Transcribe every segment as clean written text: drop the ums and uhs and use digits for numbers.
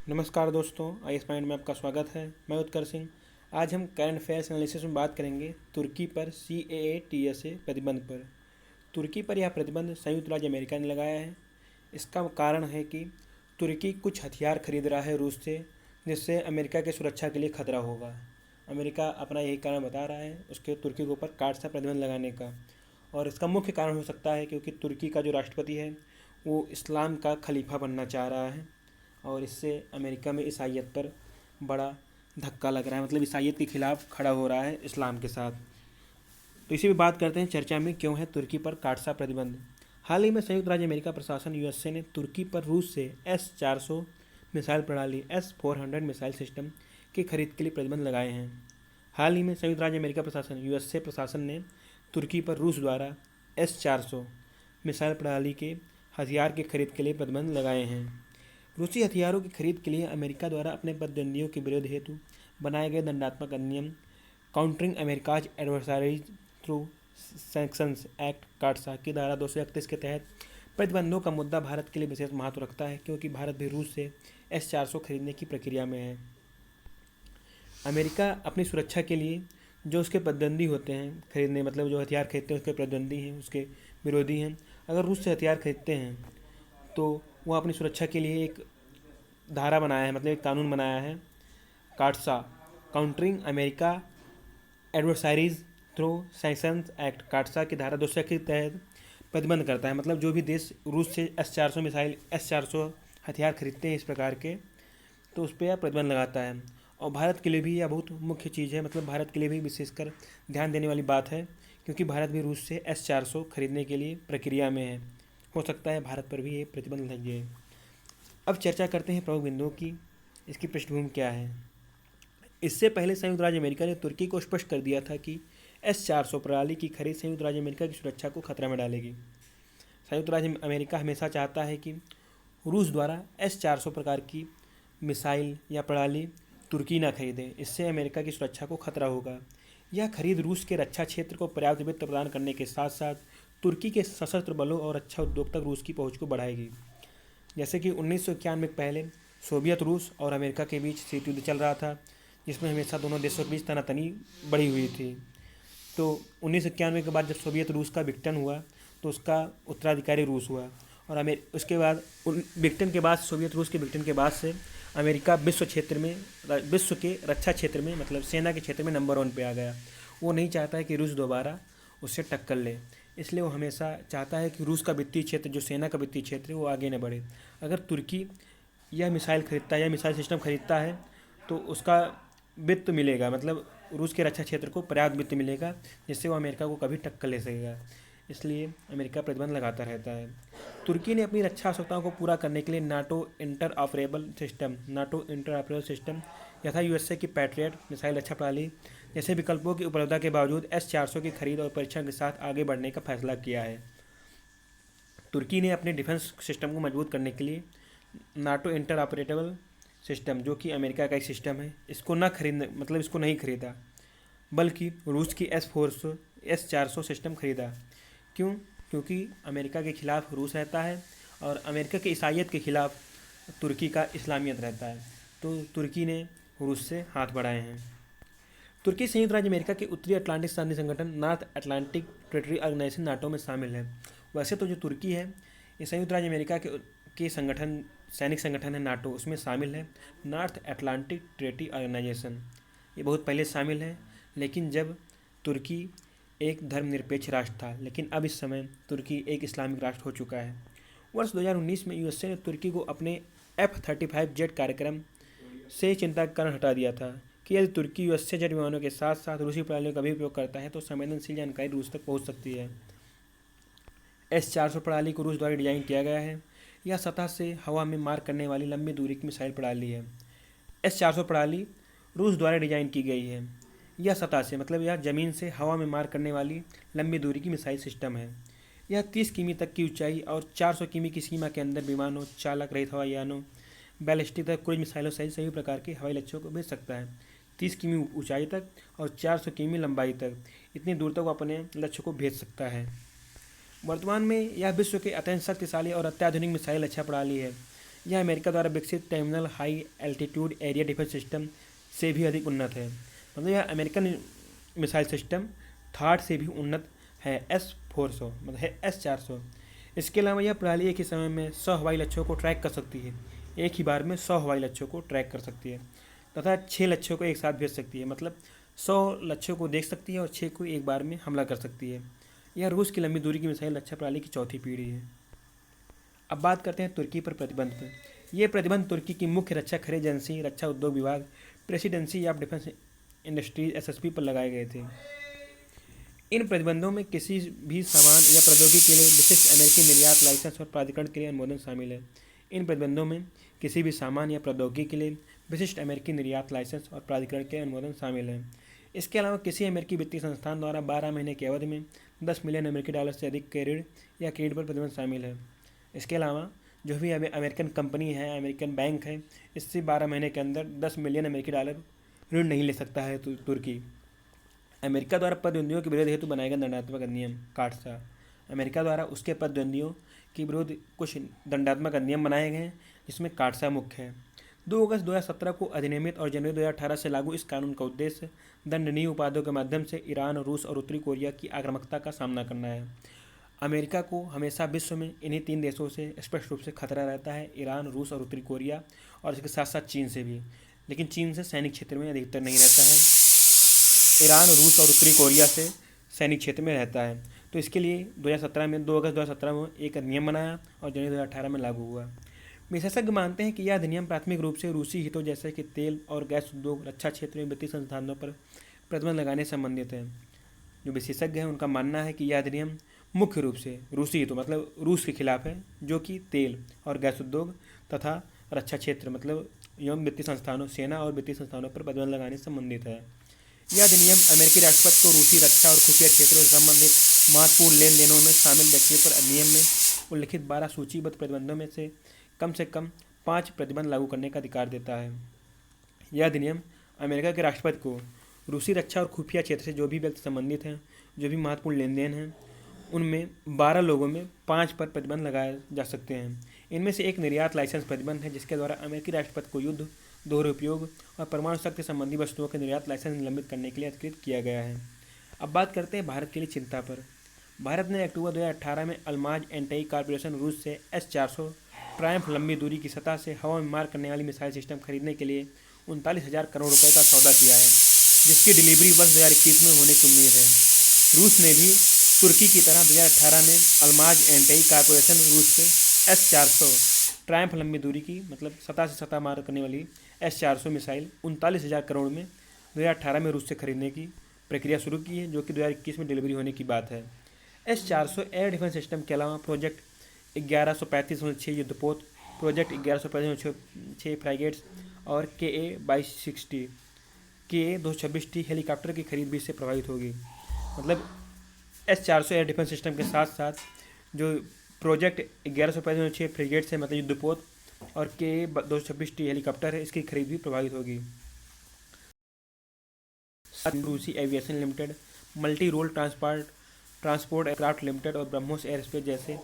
नमस्कार दोस्तों, I point में आपका स्वागत है। मैं उत्कर्ष सिंह। आज हम करंट अफेयर्स एनालिसिस में बात करेंगे तुर्की पर CAA-TSA प्रतिबंध पर। तुर्की पर यह प्रतिबंध संयुक्त राज्य अमेरिका ने लगाया है। इसका कारण है कि तुर्की कुछ हथियार खरीद रहा है रूस से, जिससे अमेरिका की सुरक्षा के लिए खतरा होगा। अमेरिका अपना यही कारण बता रहा है उसके तुर्की के ऊपर काट सा प्रतिबंध लगाने का। और इसका मुख्य कारण हो सकता है क्योंकि तुर्की का जो राष्ट्रपति है वो इस्लाम का खलीफा बनना चाह रहा है, और इससे अमेरिका में ईसाइयत पर बड़ा धक्का लग रहा है, मतलब ईसाइयत के खिलाफ खड़ा हो रहा है इस्लाम के साथ। तो इसी पे बात करते हैं चर्चा में, क्यों है तुर्की पर काटसा प्रतिबंध। हाल ही में संयुक्त राज्य अमेरिका प्रशासन USA ने तुर्की पर रूस से S-400 मिसाइल प्रणाली S-400 मिसाइल सिस्टम की खरीद के लिए प्रतिबंध लगाए हैं। हाल ही में संयुक्त राज्य अमेरिका प्रशासन USA प्रशासन ने तुर्की पर रूस द्वारा S-400 मिसाइल प्रणाली के हथियार की खरीद के लिए प्रतिबंध लगाए हैं। रूसी हथियारों की खरीद के लिए अमेरिका द्वारा अपने प्रतिद्वंदियों के विरोध हेतु बनाए गए दंडात्मक अधिनियम countering America's adversaries through sanctions act CAATSA की धारा 231 के तहत प्रतिबंधों का मुद्दा भारत के लिए विशेष महत्व रखता है, क्योंकि भारत भी रूस से S-400 खरीदने की प्रक्रिया में है। अमेरिका अपनी सुरक्षा के लिए जो उसके प्रतिद्वंदी होते हैं खरीदने, मतलब जो हथियार खरीदते हैं उसके प्रतिद्वंदी हैं, उसके विरोधी हैं, अगर रूस से हथियार खरीदते हैं तो वह अपनी सुरक्षा के लिए एक धारा बनाया है, मतलब एक कानून बनाया है CAATSA, countering America adversaries through sanctions act. CAATSA की धारा 200 के तहत प्रतिबंध करता है, मतलब जो भी देश रूस से S-400 मिसाइल S-400 हथियार खरीदते हैं इस प्रकार के, तो उस पर यह प्रतिबंध लगाता है। और भारत के लिए भी यह बहुत मुख्य चीज़ है, मतलब भारत के लिए भी विशेषकर ध्यान देने वाली बात है, क्योंकि भारत भी रूस से S-400 खरीदने के लिए प्रक्रिया में है। हो सकता है भारत पर भी ये प्रतिबंध लग जाए। अब चर्चा करते हैं प्रमुख बिंदुओं की, इसकी पृष्ठभूमि क्या है। इससे पहले संयुक्त राज्य अमेरिका ने तुर्की को स्पष्ट कर दिया था कि S-400 प्रणाली की खरीद संयुक्त राज्य अमेरिका की सुरक्षा को खतरा में डालेगी। संयुक्त राज्य अमेरिका हमेशा चाहता है कि रूस द्वारा S-400 प्रकार की मिसाइल या प्रणाली तुर्की न खरीदे, इससे अमेरिका की सुरक्षा को खतरा होगा। यह खरीद रूस के रक्षा क्षेत्र को पर्याप्त वित्त प्रदान करने के साथ साथ तुर्की के सशस्त्र बलों और रक्षा उद्योग तक रूस की पहुँच को बढ़ाएगी। जैसे कि 1991 में पहले सोवियत रूस और अमेरिका के बीच शीत युद्ध चल रहा था, जिसमें हमेशा दोनों देशों के बीच तनातनी बढ़ी हुई थी। तो 1991 के बाद जब सोवियत रूस का विघटन हुआ तो उसका उत्तराधिकारी रूस हुआ, और उसके बाद विघटन के बाद, सोवियत रूस के विघटन के बाद से अमेरिका विश्व के रक्षा क्षेत्र में, मतलब सेना के क्षेत्र में नंबर 1 पे आ गया। वो नहीं चाहता है कि रूस दोबारा उससे टक्कर ले, इसलिए वो हमेशा चाहता है कि रूस का वित्तीय क्षेत्र, जो सेना का वित्तीय क्षेत्र है, वो आगे न बढ़े। अगर तुर्की यह मिसाइल खरीदता है या मिसाइल सिस्टम खरीदता है तो उसका वित्त मिलेगा, मतलब रूस के रक्षा क्षेत्र को पर्याप्त वित्त मिलेगा, जिससे वो अमेरिका को कभी टक्कर ले सकेगा। इसलिए अमेरिका प्रतिबंध लगाता रहता है। तुर्की ने अपनी रक्षा आवश्यकताओं को पूरा करने के लिए नाटो इंटर ऑपरेबल सिस्टम यथा USA की पैट्रियट मिसाइल रक्षा प्रणाली जैसे विकल्पों की उपलब्धता के बावजूद S-400 की खरीद और परीक्षण के साथ आगे बढ़ने का फैसला किया है। तुर्की ने अपने डिफेंस सिस्टम को मजबूत करने के लिए नाटो इंटर ऑपरेबल सिस्टम, जो कि अमेरिका का एक सिस्टम है, इसको नहीं खरीदा, बल्कि रूस की S-400 सिस्टम खरीदा। क्यों? क्योंकि अमेरिका के खिलाफ रूस रहता है और अमेरिका के ईसाइयत के खिलाफ तुर्की का इस्लामियत रहता है, तो तुर्की ने रूस से हाथ बढ़ाए हैं। तुर्की संयुक्त राज्य अमेरिका के उत्तरी अटलांटिक शांति संगठन North Atlantic treaty organization NATO में शामिल है। वैसे तो जो तुर्की है ये संयुक्त राज्य अमेरिका के संगठन, सैनिक संगठन है नाटो, उसमें शामिल है नॉर्थ अटलांटिक ट्रेटरी ऑर्गेनाइजेशन। ये बहुत पहले शामिल है, लेकिन जब तुर्की एक धर्मनिरपेक्ष राष्ट्र था, लेकिन अब इस समय तुर्की एक इस्लामिक राष्ट्र हो चुका है। वर्ष 2019 में USA ने तुर्की को अपने F-35 जेट कार्यक्रम से चिंता का कारण हटा दिया था कि यदि तुर्की USA जेट विमानों के साथ साथ रूसी प्रणालियों का भी उपयोग करता है तो संवेदनशील जानकारी रूस तक पहुंच सकती है। S-400 प्रणाली को रूस द्वारा डिजाइन किया गया है। यह सतह से हवा में मार करने वाली लंबी दूरी की मिसाइल प्रणाली है। S-400 प्रणाली रूस द्वारा डिजाइन की गई है। यह सतह से, मतलब यह ज़मीन से हवा में मार करने वाली लंबी दूरी की मिसाइल सिस्टम है। यह 30 किमी तक की ऊंचाई और 400 किमी की सीमा के अंदर विमानों, चालक रहित हवाई यानों, बैलिस्टिक तक क्रूज मिसाइलों सहित सभी प्रकार के हवाई लक्ष्यों को भेज सकता है। 30 किमी ऊंचाई तक और 400 किमी लंबाई तक, इतनी दूर तक वो अपने लक्ष्य को भेज सकता है। वर्तमान में यह विश्व के अत्यंत शक्तिशाली और अत्याधुनिक मिसाइल रक्षा प्रणाली है। यह अमेरिका द्वारा विकसित terminal high altitude area defence system से भी अधिक उन्नत है। मतलब यह अमेरिकन मिसाइल सिस्टम थार्ड से भी उन्नत है, S-400 मतलब है S-400। इसके अलावा यह प्रणाली एक ही समय में 100 हवाई लक्ष्यों को ट्रैक कर सकती है, एक ही बार में 100 हवाई लक्ष्यों को ट्रैक कर सकती है तथा 6 लक्ष्यों को एक साथ भेज सकती है। मतलब 100 लक्ष्यों को देख सकती है और 6 को एक बार में हमला कर सकती है। यह रूस की लंबी दूरी की मिसाइल रक्षा प्रणाली की चौथी पीढ़ी है। अब बात करते हैं तुर्की पर प्रतिबंध पर। ये प्रतिबंध तुर्की की मुख्य रक्षा खरीद एजेंसी रक्षा उद्योग विभाग presidency of defence industries SSP पर लगाए गए थे। इन प्रतिबंधों में किसी भी सामान या प्रौद्योगिकी के लिए विशिष्ट अमेरिकी निर्यात लाइसेंस और प्राधिकरण के लिए अनुमोदन शामिल है। इन प्रतिबंधों में किसी भी सामान या प्रौद्योगिकी के लिए विशिष्ट अमेरिकी निर्यात लाइसेंस और प्राधिकरण के अनुमोदन शामिल है। इसके अलावा किसी अमेरिकी वित्तीय संस्थान द्वारा 12 महीने की अवधि में 10 मिलियन अमेरिकी डॉलर से अधिक के ऋण या क्रेडिट पर प्रतिबंध शामिल है। इसके अलावा जो भी अमेरिकन कंपनी है, अमेरिकन बैंक है, इससे 12 महीने के अंदर 10 मिलियन अमेरिकी डॉलर ऋण नहीं ले सकता है तुर्की। अमेरिका द्वारा प्रतिद्वंदियों के विरोध हेतु बनाए गए दंडात्मक अधिनियम काटसा। अमेरिका द्वारा उसके प्रतिद्वंदियों के विरोध कुछ दंडात्मक अधिनियम बनाए गए हैं, जिसमें काटसा मुख्य है। 2 अगस्त 2017 को अधिनियमित और जनवरी 2018 से लागू इस कानून का उद्देश्य दंडनीय उपायों के माध्यम से ईरान, रूस और उत्तरी कोरिया की आक्रामकता का सामना करना है। अमेरिका को हमेशा विश्व में इन्हीं 3 देशों से स्पष्ट रूप से खतरा रहता है, ईरान, रूस और उत्तरी कोरिया, और इसके साथ साथ चीन से भी। लेकिन चीन से सैनिक क्षेत्र में अधिकतर नहीं रहता है, ईरान, रूस और उत्तरी कोरिया से सैनिक क्षेत्र में रहता है। तो इसके लिए 2017 में 2 अगस्त 2017 में एक अधिनियम बनाया और जनवरी 2018 में लागू हुआ। विशेषज्ञ मानते हैं कि यह अधिनियम प्राथमिक रूप से रूसी हितों जैसे कि तेल और गैस उद्योग, रक्षा क्षेत्र में वित्तीय संसाधनों पर प्रतिबंध लगाने से संबंधित है। जो विशेषज्ञ हैं उनका मानना है कि यह अधिनियम मुख्य रूप से रूसी हितों मतलब रूस के खिलाफ है, जो कि तेल और गैस उद्योग तथा रक्षा क्षेत्र मतलब एवं वित्तीय संस्थानों, सेना और वित्तीय संस्थानों पर प्रतिबंध लगाने से संबंधित है। यह अधिनियम अमेरिकी राष्ट्रपति को रूसी रक्षा और खुफिया क्षेत्रों से संबंधित महत्वपूर्ण लेन देनों में शामिल व्यक्तियों पर अधिनियम में उल्लिखित 12 सूचीबद्ध प्रतिबंधों में से कम 5 प्रतिबंध लागू करने का अधिकार देता है। यह अधिनियम अमेरिका के राष्ट्रपति को रूसी रक्षा और खुफिया क्षेत्र से जो भी व्यक्ति संबंधित हैं, जो भी महत्वपूर्ण लेन देन हैं, उनमें 12 लोगों में 5 पर प्रतिबंध लगाए जा सकते हैं। इनमें से एक निर्यात लाइसेंस प्रतिबंध है, जिसके द्वारा अमेरिकी राष्ट्रपति को युद्ध, दोहरे उपयोग और परमाणु शक्ति संबंधी वस्तुओं के निर्यात लाइसेंस निलंबित करने के लिए अधिकृत किया गया है। अब बात करते हैं भारत के लिए चिंता पर। भारत ने अक्टूबर 2018 में अल्माज एंटी कॉर्पोरेशन रूस से S-400 ट्रायम्फ लंबी दूरी की सतह से हवा में मार करने वाली मिसाइल सिस्टम खरीदने के लिए 39,000 करोड़ रुपए का सौदा किया है, जिसकी डिलीवरी वर्ष 2021 में होने की उम्मीद है। रूस ने भी तुर्की की तरह 2018 में अल्माज एंटी कॉर्पोरेशन रूस से S-400 ट्रायम्फ लंबी दूरी की मतलब सतह से सतह मार करने वाली S-400 मिसाइल 39,000 करोड़ में 2018 में रूस से खरीदने की प्रक्रिया शुरू की है, जो कि 2021 में डिलीवरी होने की बात है। S-400 एयर डिफेंस सिस्टम के अलावा प्रोजेक्ट 1135-6 युद्धपोत, प्रोजेक्ट 1135-6 फ्रैगेट्स और KA-226T हेलीकॉप्टर की खरीद भी इससे प्रभावित होगी। मतलब S-400 एयर डिफेंस सिस्टम के साथ साथ जो प्रोजेक्ट 1135-6 फ्रिगेट्स है मतलब युद्धपोत और KA-226T हेलीकॉप्टर है, इसकी खरीद भी प्रभावित होगी। रूसी aviation limited, multi role transport aircraft limited और ब्रह्मोस एयरस्पेस जैसे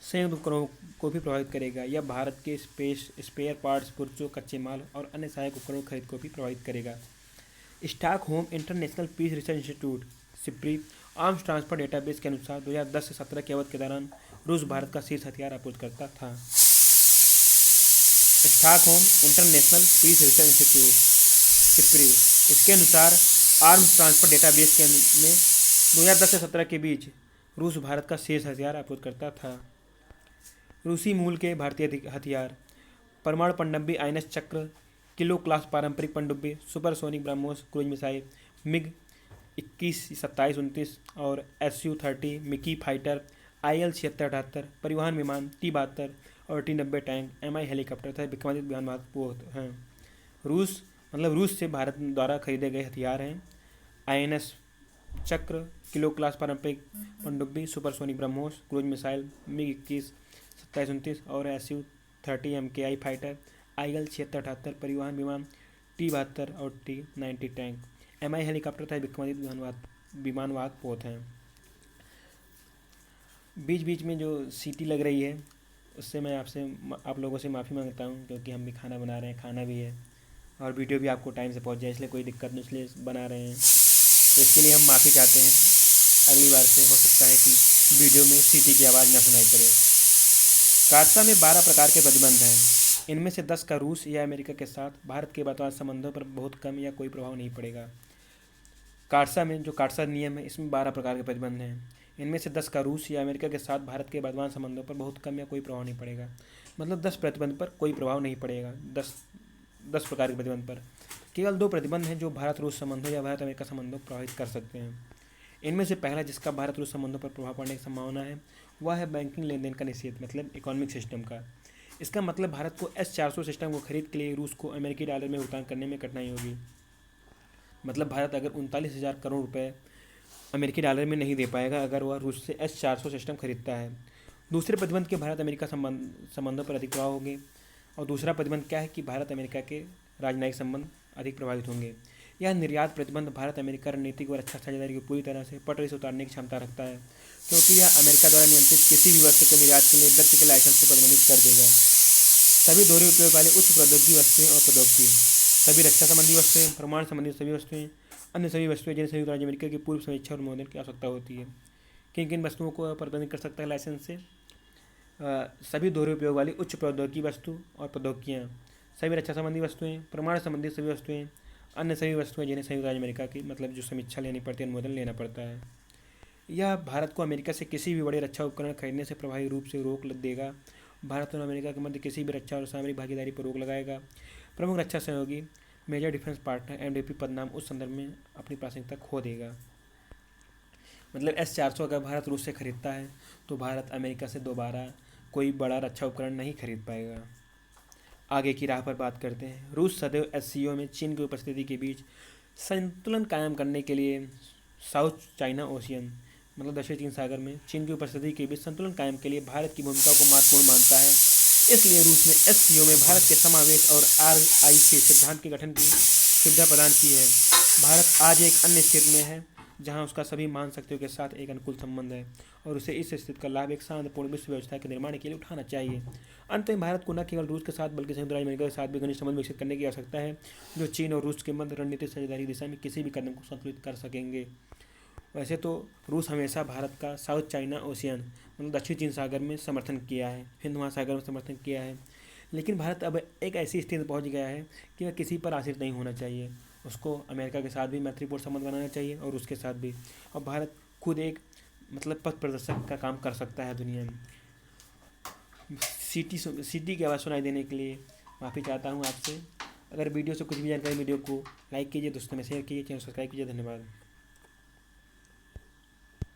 संयुक्त उपकरणों को भी प्रभावित करेगा। यह भारत के स्पेयर पार्ट्स, पुर्जों, कच्चे माल और अन्य सहायक उपकरणों खरीद को भी प्रभावित करेगा। Stockholm International Peace Research Institute (SIPRI) arms transfer database के अनुसार 2010 से 17 के अवधि के दौरान रूस भारत का शीर्ष हथियार आपूर्तिकर्ता था। Stockholm International Peace Research Institute (SIPRI) इसके अनुसार आर्म्स ट्रांसफर डेटाबेस के में 2010 से 17 के बीच रूस भारत का शीर्ष हथियार आपूर्तिकर्ता था। रूसी मूल के भारतीय हथियार: परमाणु पनडुब्बी INS चक्र, किलो क्लास पारंपरिक पनडुब्बी, supersonic BrahMos cruise missile, MiG-21, 27, 29 और Su-30 मिकी फाइटर, IL-76-78 परिवहन विमान, T-72 और T-90 टैंक, MI हेलीकॉप्टर तथा विक्रमादित्य विमान महत्वपूर्ण हैं। रूस से भारत द्वारा खरीदे गए हथियार हैं INS चक्र, किलो क्लास पारंपरिक पनडुब्बी, supersonic BrahMos cruise missile, MiG-21, 27, 29 और Su-30 MKI फाइटर, IL-76-78 परिवहन विमान, T-72 और T-90 टैंक, MI हेलीकॉप्टर तथा विक्रमादित्य विमानवाहक पोत हैं। बीच बीच में जो सीटी लग रही है उससे मैं आप लोगों से माफ़ी मांगता हूँ, क्योंकि हम भी खाना बना रहे हैं, खाना भी है और वीडियो भी आपको टाइम से पहुँच जाए, इसलिए कोई दिक्कत नहीं, इसलिए बना रहे हैं। तो इसके लिए हम माफ़ी चाहते हैं। अगली बार से हो सकता है कि वीडियो में सीटी की आवाज़ ना सुनाई पड़े। कार्सा में 12 प्रकार के प्रतिबंध हैं। इनमें से 10 का रूस या अमेरिका के साथ भारत के वर्तमान संबंधों पर बहुत कम या कोई प्रभाव नहीं पड़ेगा। कार्सा में जो कार्सा नियम है, इसमें 12 प्रकार के प्रतिबंध हैं। इनमें से 10 का रूस या अमेरिका के साथ भारत के वर्तमान संबंधों पर बहुत कम या कोई प्रभाव नहीं पड़ेगा। मतलब 10 प्रतिबंध पर कोई प्रभाव नहीं पड़ेगा। 10 प्रकार के प्रतिबंध पर केवल 2 प्रतिबंध हैं जो भारत रूस संबंधों या भारत अमेरिका संबंधों को प्रभावित कर सकते हैं। इनमें से पहला जिसका भारत रूस संबंधों पर प्रभाव पड़ने की संभावना है वह है बैंकिंग लेन देन का निषेध, मतलब इकोनॉमिक सिस्टम का। इसका मतलब भारत को S-400 सिस्टम को खरीद के लिए रूस को अमेरिकी डॉलर में भुगतान करने में कठिनाई होगी। मतलब भारत अगर 39,000 करोड़ रुपए अमेरिकी डॉलर में नहीं दे पाएगा अगर वह रूस से S-400 सिस्टम खरीदता है। दूसरे प्रतिबंध के भारत अमेरिका संबंधों पर अधिक प्रभाव होंगे। और दूसरा प्रतिबंध क्या है कि भारत अमेरिका के राजनयिक संबंध अधिक प्रभावित होंगे। यह निर्यात प्रतिबंध भारत अमेरिका रणनीतिक और रक्षा साझेदारी को पूरी तरह से पटरी से उतारने की क्षमता रखता है, क्योंकि यह अमेरिका द्वारा नियंत्रित किसी भी वस्तु के निर्यात के लिए व्यक्ति के लाइसेंस को प्रतिबंधित कर देगा। सभी दोहरे उपयोग वाले उच्च प्रौद्योगिकी वस्तुएं और प्रौद्योगिकी, सभी रक्षा संबंधी वस्तुएं, प्रमाण संबंधी सभी वस्तुएं, अन्य सभी वस्तुएं जिन्हें संयुक्त राज्य अमेरिका की पूर्व समीक्षा और अनुमोदन की आवश्यकता होती है। किन किन वस्तुओं को प्रतिबंधित कर सकता है लाइसेंस से? सभी दोहरे उपयोग वाली उच्च प्रौद्योगिकी वस्तु और प्रौद्योगिकियाँ, सभी रक्षा संबंधी वस्तुएं, प्रमाण संबंधी सभी वस्तुएं, अन्य सभी वस्तुएं जिन्हें संयुक्त राज्य अमेरिका की मतलब जो समीक्षा लेनी पड़ती है, अनुमोदन लेना पड़ता है। यह भारत को अमेरिका से किसी भी बड़े रक्षा उपकरण खरीदने से प्रभावी रूप से रोक देगा। भारत और अमेरिका के मध्य किसी भी रक्षा और सामरिक भागीदारी पर रोक लगाएगा। प्रमुख रक्षा सहयोगी मेजर डिफेंस पार्टनर MDP पदनाम उस संदर्भ में अपनी प्राथमिकता खो देगा। मतलब S-400 अगर भारत रूस से खरीदता है तो भारत अमेरिका से दोबारा कोई बड़ा रक्षा उपकरण नहीं खरीद पाएगा। आगे की राह पर बात करते हैं। रूस सदैव SCO में चीन की उपस्थिति के बीच संतुलन कायम करने के लिए साउथ चाइना ओशियन मतलब दक्षिण चीन सागर में चीन की उपस्थिति के बीच संतुलन कायम के लिए भारत की भूमिका को महत्वपूर्ण मानता है। इसलिए रूस ने SCO में भारत के समावेश और RIC सिद्धांत के गठन की सुविधा प्रदान की है। भारत आज एक अन्य स्थिति में है जहां उसका सभी महाशक्तियों के साथ एक अनुकूल संबंध है और उसे इस स्थिति का लाभ एक शांतिपूर्ण विश्व व्यवस्था के निर्माण के लिए उठाना चाहिए। अंत में भारत को न केवल रूस के साथ बल्कि संयुक्त राज्य अमेरिका के साथ भी घनिष्ठ संबंध विकसित करने की आवश्यकता है, जो चीन और रूस के मध्य रणनीतिक साझेदारी दिशा में किसी भी कदम को संतुलित कर सकेंगे। वैसे तो रूस हमेशा भारत का साउथ चाइना ओशियन मतलब दक्षिण चीन सागर में समर्थन किया है, हिंद महासागर में समर्थन किया है, लेकिन भारत अब एक ऐसी स्थिति में पहुंच गया है कि वह किसी पर आश्रित नहीं होना चाहिए। उसको अमेरिका के साथ भी मैत्रीपूर्ण संबंध बनाना चाहिए और उसके साथ भी। और भारत खुद एक मतलब पथ प्रदर्शक का काम कर सकता है दुनिया में। सीटी की आवाज़ सुनाई देने के लिए माफ़ी चाहता हूँ आपसे। अगर वीडियो से कुछ भी जानकारी, वीडियो को लाइक कीजिए, दोस्तों में शेयर कीजिए, चैनल सब्सक्राइब कीजिए। धन्यवाद।